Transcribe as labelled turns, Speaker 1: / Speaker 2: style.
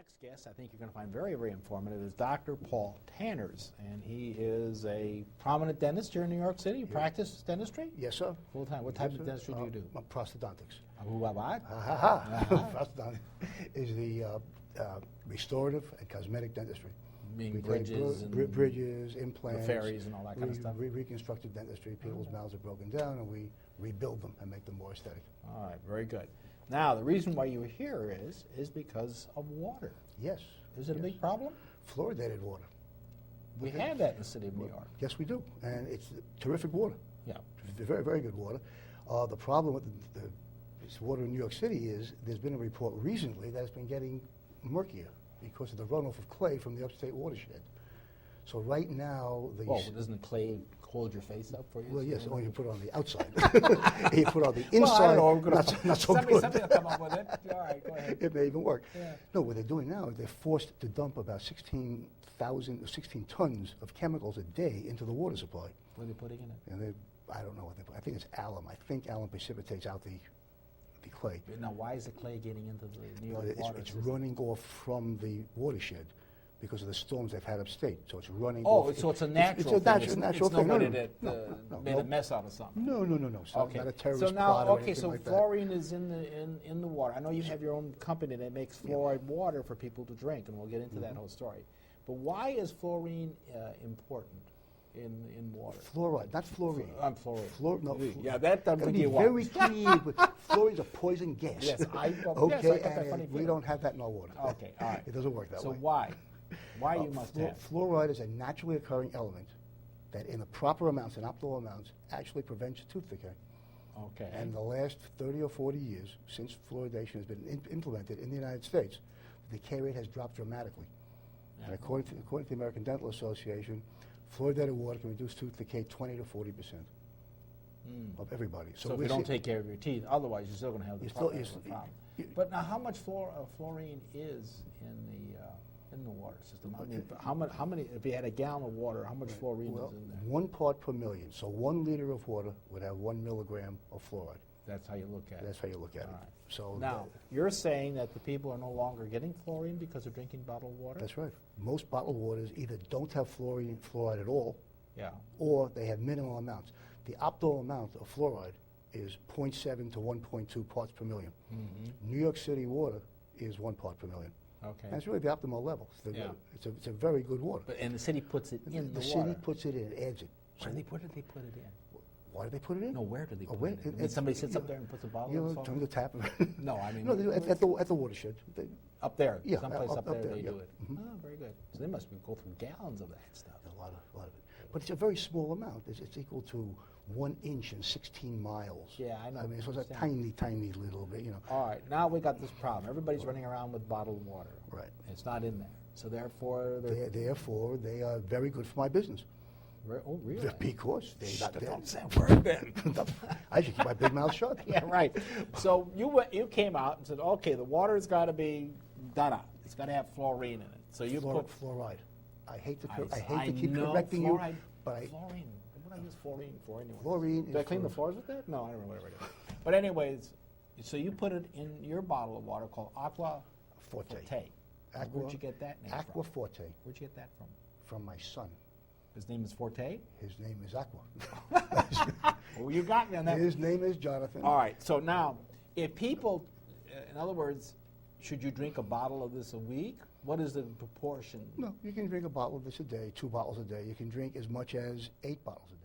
Speaker 1: next guest, I think you're going to find very, very informative, is Dr. Paul Tanners, and he is a prominent dentist here in New York City. You practice dentistry?
Speaker 2: Yes, sir.
Speaker 1: Full time. What type of dentistry do you do?
Speaker 2: Prosthodontics.
Speaker 1: What?
Speaker 2: Prosthodontics is the restorative and cosmetic dentistry.
Speaker 1: Meaning bridges,
Speaker 2: bridges, implants,
Speaker 1: fairies and all that kind of stuff?
Speaker 2: Reconstructed dentistry. People's mouths are broken down, and we rebuild them and make them more aesthetic.
Speaker 1: All right, very good. Now, the reason why you're here is because of water.
Speaker 2: Yes.
Speaker 1: Is it a big problem? Fluoridated
Speaker 2: water.
Speaker 1: We have that in the city of New York.
Speaker 2: Yes, we do, and it's terrific water.
Speaker 1: Yeah.
Speaker 2: Very, very good water. The problem with this water in New York City is there's been a report recently that it's been getting murkier because of the runoff of clay from the upstate watershed. So right now,
Speaker 1: doesn't the clay hold your face up for you?
Speaker 2: Well, yes, or you put it on the outside. You put it on the inside, not so good.
Speaker 1: Somebody will come up with it. All right, go ahead.
Speaker 2: It may even work.
Speaker 1: Yeah.
Speaker 2: No, what they're doing now is they're forced to dump about 16 tons of chemicals a day into the water supply.
Speaker 1: What are they putting in it?
Speaker 2: And I don't know what they put. I think it's alum. I think alum precipitates out the clay.
Speaker 1: Now, why is the clay getting into the New York water?
Speaker 2: It's running off from the watershed because of the storms they've had upstate. So it's running off.
Speaker 1: Oh, so it's a natural thing.
Speaker 2: It's a natural thing.
Speaker 1: Nobody that made a mess out of something.
Speaker 2: No. So
Speaker 1: okay.
Speaker 2: Not a terrorist
Speaker 1: so now,
Speaker 2: plot or anything like
Speaker 1: fluorine is in the water. I know you have your own company that makes fluoride water for people to drink, and we'll get into that whole story. But why is fluorine important in water?
Speaker 2: Fluoride, not fluorine.
Speaker 1: I'm fluorine.
Speaker 2: Yeah,
Speaker 1: that doesn't
Speaker 2: be very clear. Fluoride's a poison gas.
Speaker 1: Yes,
Speaker 2: okay, and we don't have that in our water.
Speaker 1: Okay, all right.
Speaker 2: It doesn't work that way.
Speaker 1: So why? Why you must have?
Speaker 2: Fluoride is a naturally occurring element that in the proper amounts, in optimal amounts, actually prevents tooth decay.
Speaker 1: Okay.
Speaker 2: And the last 30 or 40 years, since fluoridation has been implemented in the United States, the decay rate has dropped dramatically. Yeah. And according to the American Dental Association, fluoridated water can reduce tooth decay 20 to 40% of everybody.
Speaker 1: So if you don't take care of your teeth, otherwise you're still going to have the problem. But now, how much fluorine is in the water system? I mean, how many? If you had a gallon of water, how much fluorine is in there?
Speaker 2: 1 part per million. So 1 liter of water would have 1 milligram of fluoride.
Speaker 1: That's how you look at it.
Speaker 2: That's how you look at it.
Speaker 1: Right.
Speaker 2: So
Speaker 1: now, you're saying that the people are no longer getting fluorine because they're drinking bottled water?
Speaker 2: That's right. Most bottled waters either don't have fluoride at all, or they have minimal amounts. The optimal amount of fluoride is 0.7 to 1.2 parts per million. New York City water is 1 part per million.
Speaker 1: Okay.
Speaker 2: That's really the optimal level. It's a very good water.
Speaker 1: And the city puts it in the water?
Speaker 2: The city puts it in, adds it.
Speaker 1: Where do they put it in?
Speaker 2: Why do they put it in?
Speaker 1: No, where do they put it in? I mean, somebody sits up there and puts a bottle in?
Speaker 2: Turn the tap.
Speaker 1: No, I mean...
Speaker 2: No, at the watershed.
Speaker 1: Up there?
Speaker 2: Yeah.
Speaker 1: Someplace up there they do it.
Speaker 2: Mm-hmm.
Speaker 1: Oh, very good. So they must go through gallons of that stuff.
Speaker 2: A lot of it. But it's a very small amount. It's equal to 1 inch in 16 miles.
Speaker 1: Yeah, I know.
Speaker 2: I mean, so it's a tiny, tiny little bit,
Speaker 1: All right, now we got this problem. Everybody's running around with bottled water.
Speaker 2: Right.
Speaker 1: It's not in there. So therefore...
Speaker 2: Therefore, they are very good for my business.
Speaker 1: Oh, really?
Speaker 2: Because
Speaker 1: don't say a word then.
Speaker 2: I should keep my big mouth shut.
Speaker 1: Yeah, right. So you came out and said, okay, the water's got to be da-da. It's got to have fluorine in it. So you put
Speaker 2: fluoride. I hate to keep correcting
Speaker 1: fluoride,
Speaker 2: you, but
Speaker 1: fluorine. What do I use fluorine for anyway?
Speaker 2: Fluorine.
Speaker 1: Do I clean the floors with that? No, I don't know whatever it is. But anyways, so you put it in your bottle of water called AquaForte. Where'd you get that name from?
Speaker 2: AquaForte.
Speaker 1: Where'd you get that from?
Speaker 2: From my son.
Speaker 1: His name is Forte?
Speaker 2: His name is Aqua.
Speaker 1: Well, you got me on that.
Speaker 2: His name is Jonathan.
Speaker 1: All right. So now, if people, in other words, should you drink a bottle of this a week? What is the proportion?
Speaker 2: No, you can drink a bottle of this a day, 2 bottles a day. You can drink as much as 8 bottles a day.